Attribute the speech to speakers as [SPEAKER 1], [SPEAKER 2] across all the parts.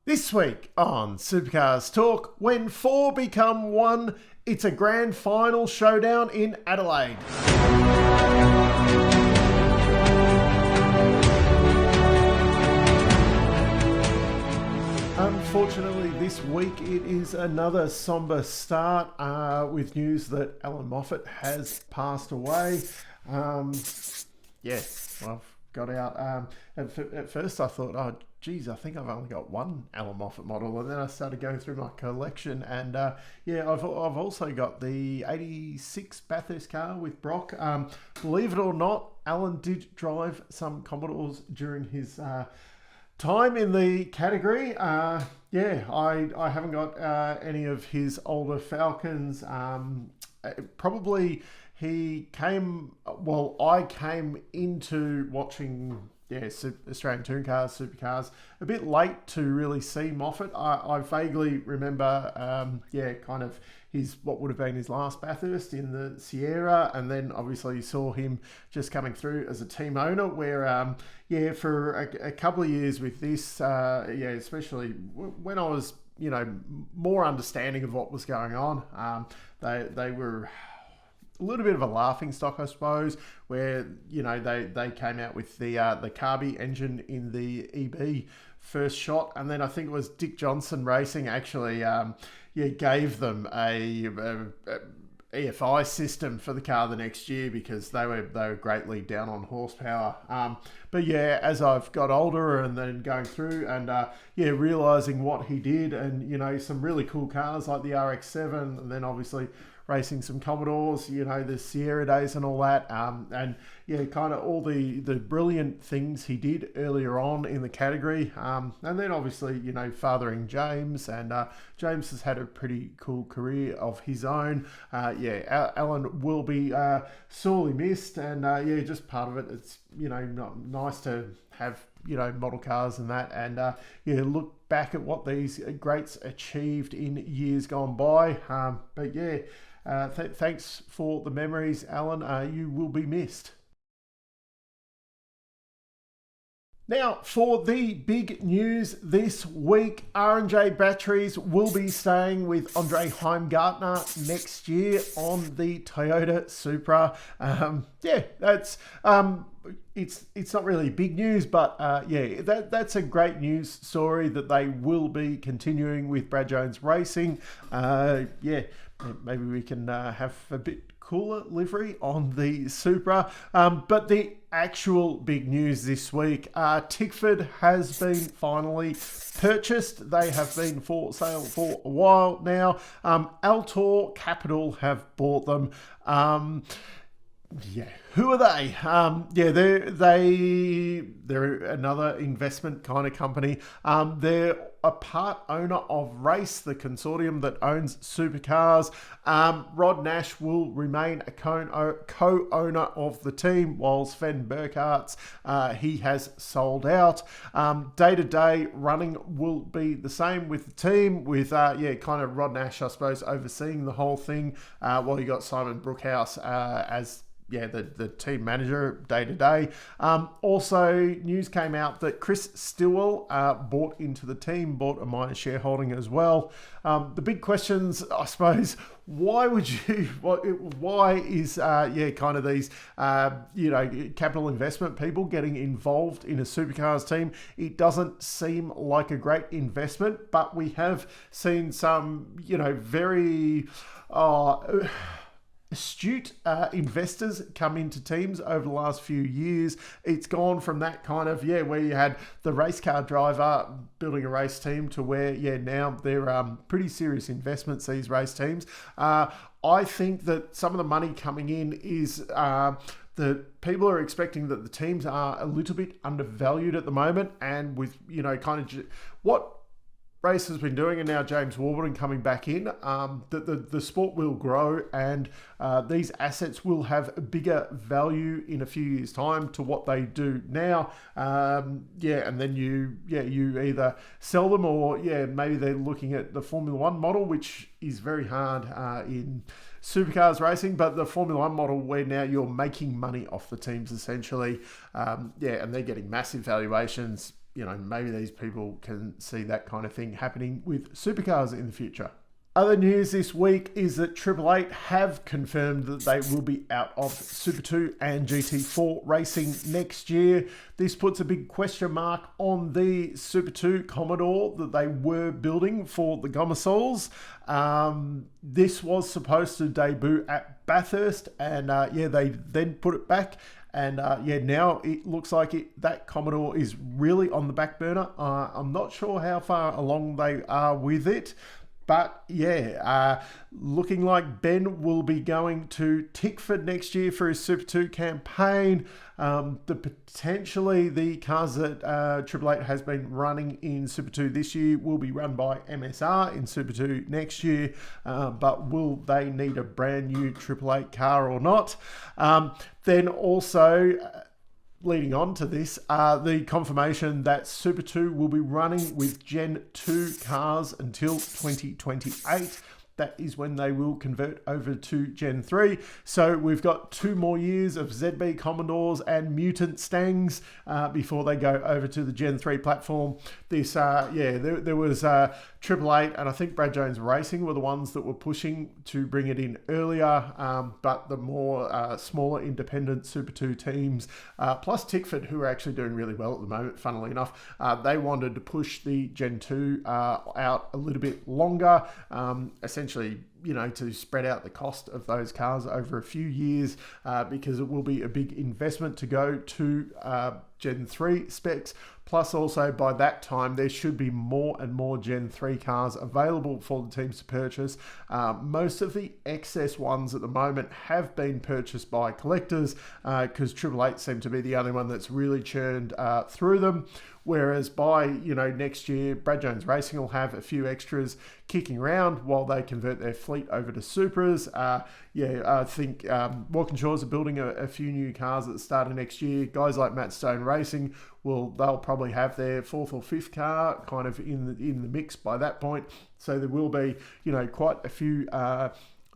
[SPEAKER 1] This week on Supercars Talk, when four become one, it's a grand final showdown in Adelaide. Unfortunately, this week it is another somber start with news that Allan Moffat has passed away. I've got out. At first I thought, I think I've only got one Allan Moffat model, and then I started going through my collection, and I've also got the 86 Bathurst car with Brock. Believe it or not, Allan did drive some Commodores during his time in the category. I haven't got any of his older Falcons. I came into watching Australian Touring Cars, Supercars a bit late to really see Moffat. I vaguely remember kind of what would have been his last Bathurst in the Sierra, and then obviously you saw him just coming through as a team owner where for a couple of years with this, especially when I was more understanding of what was going on, they were a little bit of a laughing stock, I suppose, where they came out with the Carby engine in the EB first shot, and then I think it was Dick Johnson Racing actually gave them a EFI system for the car the next year because they were greatly down on horsepower. As I've got older and then going through and realizing what he did, and some really cool cars like the RX-7, and then obviously racing some Commodores, the Sierra days and all that, kind of all the brilliant things he did earlier on in the category, and then obviously fathering James, and James has had a pretty cool career of his own. Allan will be sorely missed, and just part of it. It's nice to have model cars and that, and look back at what these greats achieved in years gone by. Thanks for the memories, Allan. You will be missed. Now, for the big news this week, R&J Batteries will be staying with Andre Heimgartner next year on the Toyota Supra. That's it's not really big news, but that's a great news story that they will be continuing with Brad Jones Racing. Maybe we can have a bit cooler livery on the Supra. But the actual big news this week, Tickford has been finally purchased. They have been for sale for a while now. Altor Capital have bought them. Who are they? They're another investment kind of company. They're a part owner of Race, the consortium that owns Supercars. Rod Nash will remain a co-owner of the team, while Sven Burkhart's he has sold out. Day-to-day running will be the same with the team, with kind of Rod Nash, I suppose, overseeing the whole thing, while you got Simon Brookhouse as the team manager day to day. Also, news came out that Chris Stillwell bought into the team, bought a minor shareholding as well. The big questions, I suppose, why is kind of these capital investment people getting involved in a Supercars team? It doesn't seem like a great investment, but we have seen some very astute investors come into teams over the last few years. It's gone from that kind of where you had the race car driver building a race team to where now they're pretty serious investments, these race teams. I think that some of the money coming in is that people are expecting that the teams are a little bit undervalued at the moment, and with what Race has been doing, and now James Warburton coming back in, the sport will grow, and these assets will have a bigger value in a few years' time to what they do now. And then you either sell them, or maybe they're looking at the Formula One model, which is very hard in Supercars racing, but the Formula One model where now you're making money off the teams essentially, and they're getting massive valuations. maybe these people can see that kind of thing happening with supercars in the future. Other news this week is that Triple Eight have confirmed that they will be out of Super 2 and GT4 racing next year. This puts a big question mark on the Super 2 Commodore that they were building for the Gomersols. This was supposed to debut at Bathurst, and they then put it back. And now it looks like that Commodore is really on the back burner. I'm not sure how far along they are with it. But looking like Ben will be going to Tickford next year for his Super 2 campaign. Potentially the cars that Triple Eight has been running in Super 2 this year will be run by MSR in Super 2 next year. But will they need a brand new Triple Eight car or not? Then also, leading on to this, the confirmation that Super 2 will be running with Gen 2 cars until 2028. That is when they will convert over to Gen 3. So we've got 2 more years of ZB Commodores and Mutant Stangs before they go over to the Gen 3 platform. This, there was Triple Eight and I think Brad Jones Racing were the ones that were pushing to bring it in earlier, but the more smaller independent Super 2 teams, plus Tickford, who are actually doing really well at the moment, funnily enough, they wanted to push the Gen 2 out a little bit longer, essentially, to spread out the cost of those cars over a few years, because it will be a big investment to go to Gen 3 specs. Plus also by that time, there should be more and more Gen 3 cars available for the teams to purchase. Most of the excess ones at the moment have been purchased by collectors, because Triple Eight seem to be the only one that's really churned through them. Whereas by, next year, Brad Jones Racing will have a few extras kicking around while they convert their fleet over to Supras. I think Walkinshaws are building a few new cars at the start of next year. Guys like Matt Stone Racing, they'll probably have their 4th or 5th car kind of in the mix by that point. So there will be, quite a few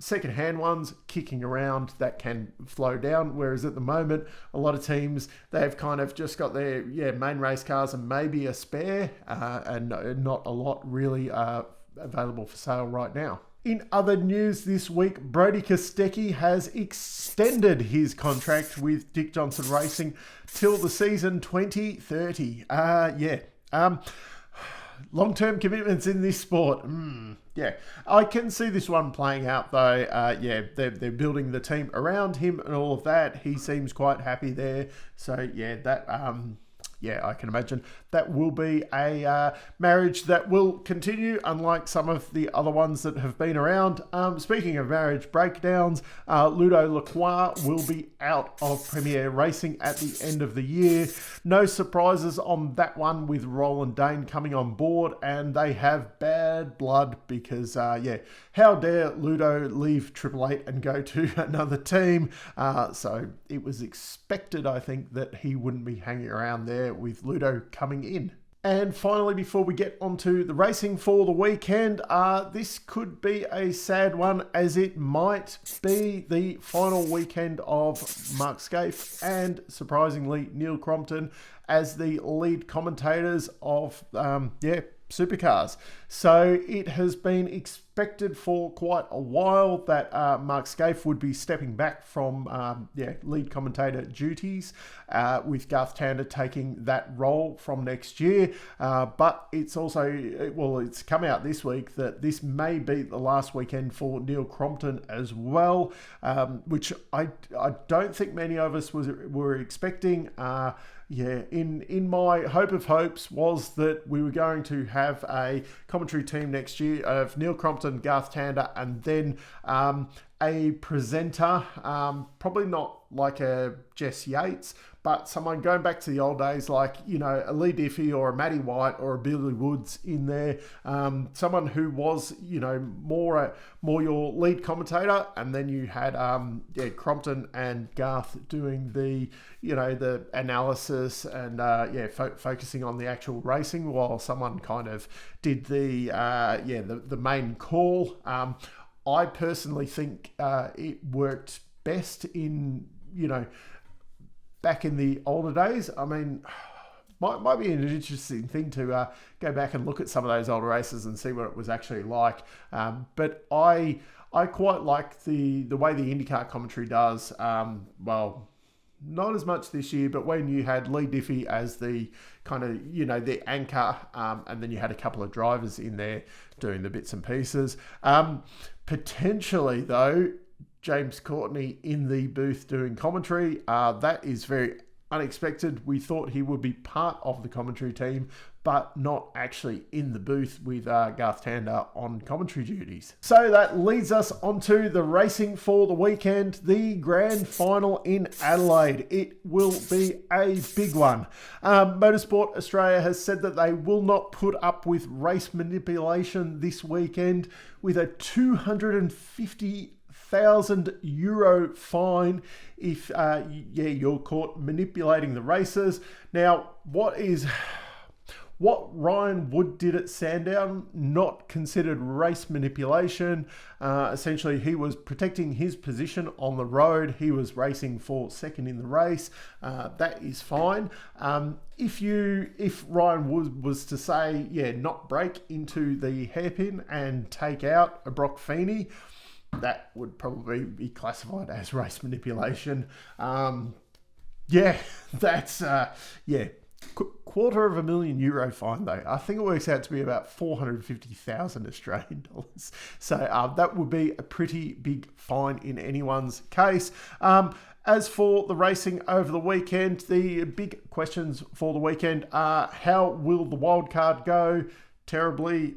[SPEAKER 1] second-hand ones kicking around that can flow down, whereas at the moment a lot of teams, they've kind of just got their main race cars and maybe a spare, and not a lot really available for sale right now. In other news this week, Brodie Kostecki has extended his contract with Dick Johnson Racing till the season 2030. Long-term commitments in this sport. I can see this one playing out though. They're building the team around him and all of that. He seems quite happy there. So I can imagine that will be a marriage that will continue, unlike some of the other ones that have been around. Speaking of marriage breakdowns, Ludo Lacroix will be out of Premier Racing at the end of the year. No surprises on that one with Roland Dane coming on board, and they have bad blood because, how dare Ludo leave Triple Eight and go to another team? So it was expected, I think, that he wouldn't be hanging around there with Ludo coming in. And finally, before we get onto the racing for the weekend, this could be a sad one, as it might be the final weekend of Mark Scaife and, surprisingly, Neil Crompton as the lead commentators of Supercars. So it has been expected for quite a while that Mark Scaife would be stepping back from lead commentator duties, with Garth Tander taking that role from next year. But it's also, it's come out this week that this may be the last weekend for Neil Crompton as well, which I don't think many of us were expecting. In my hope of hopes was that we were going to have a commentary team next year of Neil Crompton, Garth Tander, and then a presenter, probably not like a Jess Yates, but someone going back to the old days, like, a Lee Diffie or a Matty White or a Billy Woods in there. Someone who was, more your lead commentator. And then you had, Crompton and Garth doing the analysis and, focusing on the actual racing, while someone kind of did the main call. I personally think it worked best in, back in the older days. I mean, might be an interesting thing to go back and look at some of those older races and see what it was actually like. But I quite like the way the IndyCar commentary does. Well, not as much this year, but when you had Lee Diffie as the kind of, the anchor, and then you had a couple of drivers in there doing the bits and pieces. Potentially, though, James Courtney in the booth doing commentary, that is very unexpected. We thought he would be part of the commentary team, but not actually in the booth with Garth Tander on commentary duties. So that leads us onto the racing for the weekend, the grand final in Adelaide. It will be a big one. Motorsport Australia has said that they will not put up with race manipulation this weekend, with a €250,000 fine if you're caught manipulating the races. Now, what Ryan Wood did at Sandown, not considered race manipulation. Essentially, he was protecting his position on the road. He was racing for second in the race. That is fine. If Ryan Wood was to say, not break into the hairpin and take out a Brock Feeney, that would probably be classified as race manipulation. That's €250,000 fine though. I think it works out to be about 450,000 Australian dollars. So that would be a pretty big fine in anyone's case. As for the racing over the weekend, the big questions for the weekend are: how will the wildcard go? Terribly.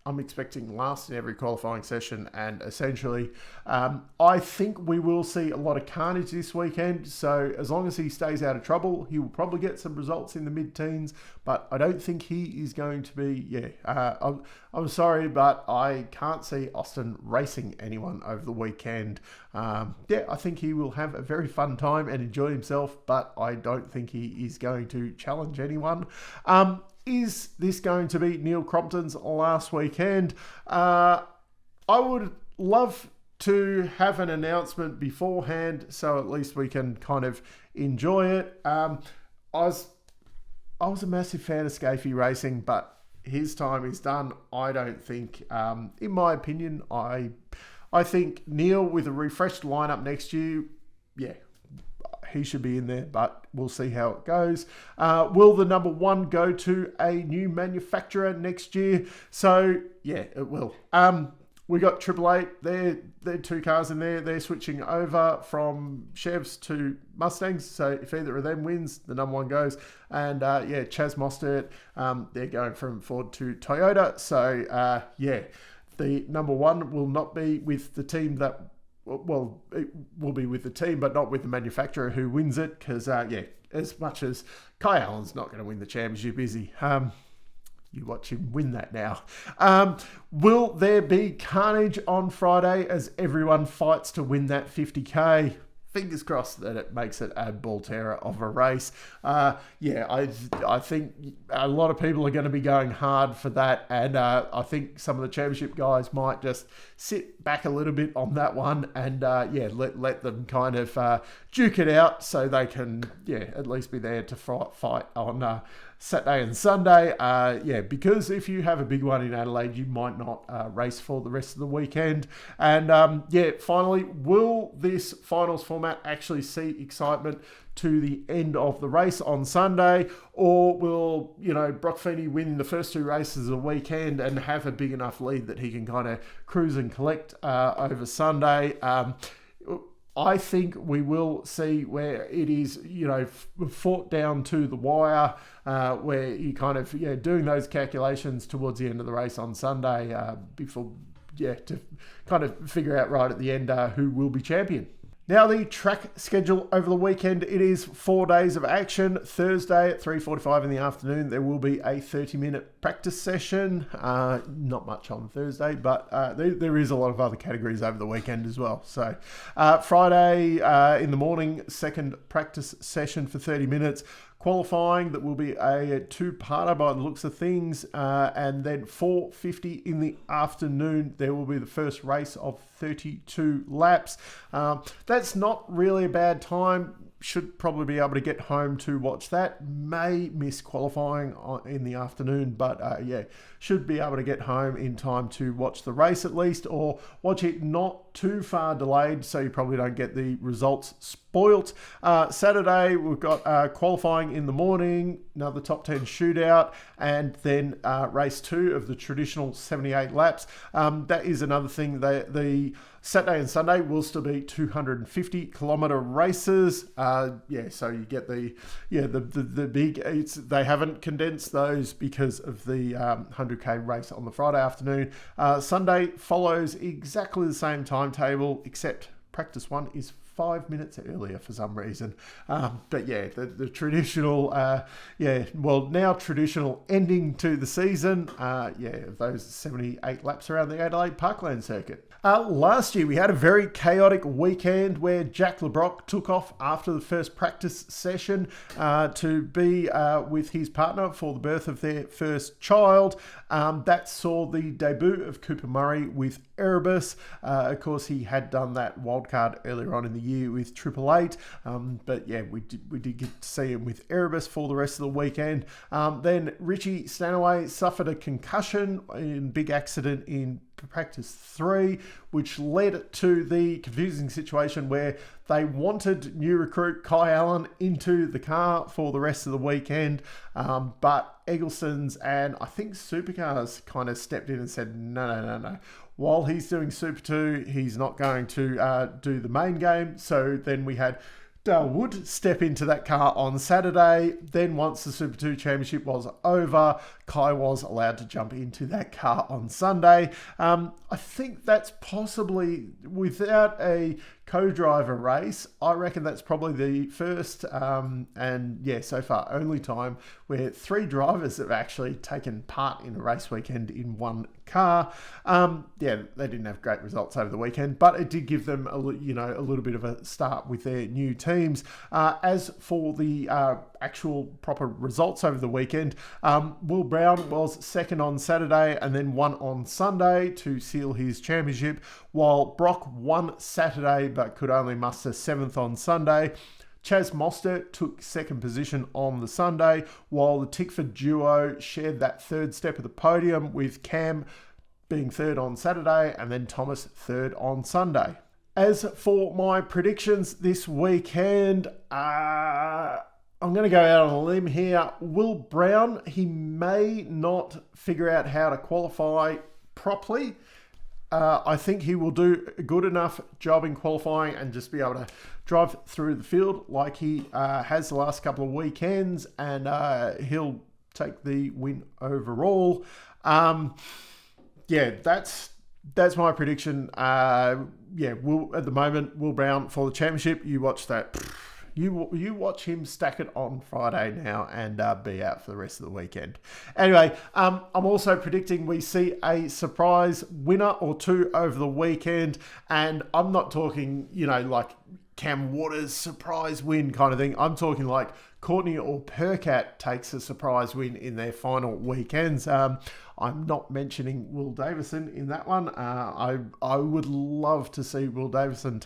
[SPEAKER 1] I'm expecting last in every qualifying session, and essentially I think we will see a lot of carnage this weekend. So as long as he stays out of trouble, he will probably get some results in the mid-teens, but I don't think he is going to be, I'm sorry, but I can't see Austin racing anyone over the weekend. I think he will have a very fun time and enjoy himself, but I don't think he is going to challenge anyone. Is this going to be Neil Crompton's last weekend? I would love to have an announcement beforehand, so at least we can kind of enjoy it. I was a massive fan of Scafie Racing, but his time is done. I don't think, in my opinion, I think Neil with a refreshed lineup next year, he should be in there, but we'll see how it goes. Will the number one go to a new manufacturer next year? So, it will. We got Triple Eight. They're two cars in there. They're switching over from Chevs to Mustangs. So if either of them wins, the number one goes. And Chaz Mostert, they're going from Ford to Toyota. So the number one will not be with the team that. Well, it will be with the team, but not with the manufacturer who wins it, because, as much as Kai Allen's not going to win the championship, is he? You watch him win that now. Will there be carnage on Friday as everyone fights to win that 50K? Fingers crossed that it makes it a ball terror of a race. I think a lot of people are going to be going hard for that, and I think some of the championship guys might just sit back a little bit on that one and let them kind of duke it out, so they can at least be there to fight on Saturday and Sunday. Because if you have a big one in Adelaide, you might not race for the rest of the weekend. And finally, will this finals format actually see excitement to the end of the race on Sunday, or will Brock Feeney win the first two races of the weekend and have a big enough lead that he can kind of cruise and collect over Sunday? I think we will see where it is, fought down to the wire, where you kind of, doing those calculations towards the end of the race on Sunday before, to kind of figure out right at the end who will be champion. Now, the track schedule over the weekend, it is 4 days of action. Thursday at 3:45 in the afternoon, there will be a 30-minute practice session. Not much on Thursday, but there is a lot of other categories over the weekend as well. So Friday in the morning, second practice session for 30 minutes. qualifying that will be a two-parter by the looks of things, and then 4:50 in the afternoon there will be the first race of 32 laps. That's not really a bad time. Should probably be able to get home to watch that. May miss qualifying in the afternoon, but yeah, should be able to get home in time to watch the race at least, or watch it not too far delayed so you probably don't get the results spoilt. Saturday we've got qualifying in the morning, another top 10 shootout, and then race 2 of the traditional 78 laps. That is another thing. The Saturday and Sunday will still be 250 kilometre races. Yeah, so you get the big. They haven't condensed those because of the 100k race on the Friday afternoon. Sunday follows exactly the same timetable, except practice 1 is 5 minutes earlier for some reason. But yeah, the traditional, now traditional ending to the season, of those 78 laps around the Adelaide Parkland circuit. Last year we had a very chaotic weekend where Jack LeBrock took off after the first practice session to be with his partner for the birth of their first child. That saw the debut of Cooper Murray with Erebus. Of course, he had done that wildcard earlier on in the year with Triple Eight, but yeah, we did get to see him with Erebus for the rest of the weekend. Then Richie Stanaway suffered a concussion in big accident in practice 3, which led to the confusing situation where they wanted new recruit Kai Allan into the car for the rest of the weekend, but Eggleston's and I think Supercars kind of stepped in and said, no. While he's doing Super 2, he's not going to do the main game. So then we had Dale Wood step into that car on Saturday. Then once the Super 2 Championship was over, Kai was allowed to jump into that car on Sunday. I think that's possibly, without a co-driver race, I reckon that's probably the first and yeah, so far only time where 3 drivers have actually taken part in a race weekend in one car. Yeah, they didn't have great results over the weekend, but it did give them a little bit of a start with their new teams. As for the actual proper results over the weekend, Will Brown was second on Saturday and then won on Sunday to seal his championship, while Brock won Saturday but could only muster 7th on Sunday. Chaz Mostert took second position on the Sunday, while the Tickford duo shared that third step of the podium, with Cam being third on Saturday and then Thomas third on Sunday. As for my predictions this weekend, I'm going to go out on a limb here. Will Brown, he may not figure out how to qualify properly. I think he will do a good enough job in qualifying and just be able to drive through the field like he has the last couple of weekends, and he'll take the win overall. Yeah, that's my prediction. At the moment, Will Brown for the championship. You watch that. You watch him stack it on Friday now and be out for the rest of the weekend. Anyway, I'm also predicting we see a surprise winner or two over the weekend. And I'm not talking, like Cam Waters' surprise win kind of thing. I'm talking like Courtney or Percat takes a surprise win in their final weekends. I'm not mentioning Will Davison in that one. I would love to see Will Davison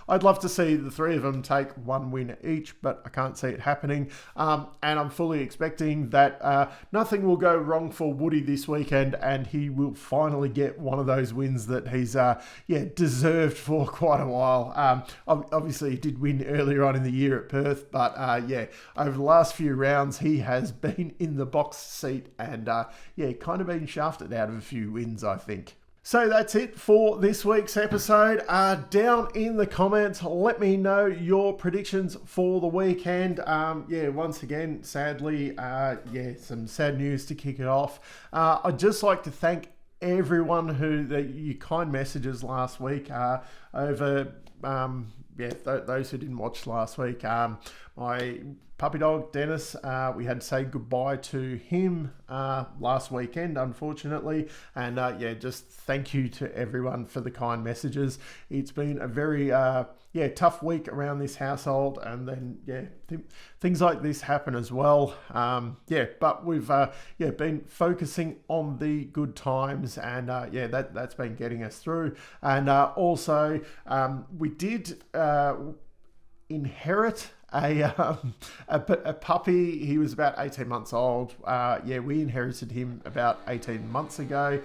[SPEAKER 1] I'd love to see the 3 of them take 1 win each, but I can't see it happening. And I'm fully expecting that nothing will go wrong for Woody this weekend, and he will finally get one of those wins that he's deserved for quite a while. Obviously, he did win earlier on in the year at Perth, but over the last few rounds, he has been in the box seat and kind of been shafted out of a few wins, I think. So that's it for this week's episode. Down in the comments, let me know your predictions for the weekend. Once again, sadly, some sad news to kick it off. I'd just like to thank everyone your kind messages last week over those who didn't watch last week, my puppy dog Dennis, we had to say goodbye to him last weekend, unfortunately. And just thank you to everyone for the kind messages. It's been a very tough week around this household, and then things like this happen as well. But we've been focusing on the good times, and that's been getting us through. And also we did inherit a puppy. He was about 18 months old. We inherited him about 18 months ago.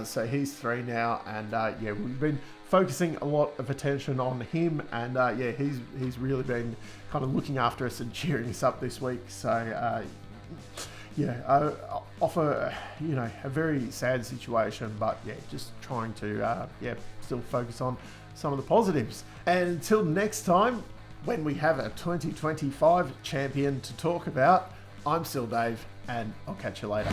[SPEAKER 1] So he's 3 now, and we've been focusing a lot of attention on him, and he's really been kind of looking after us and cheering us up this week. So I offer a very sad situation, but just trying to still focus on some of the positives. And until next time, when we have a 2025 champion to talk about, I'm still Dave, and I'll catch you later.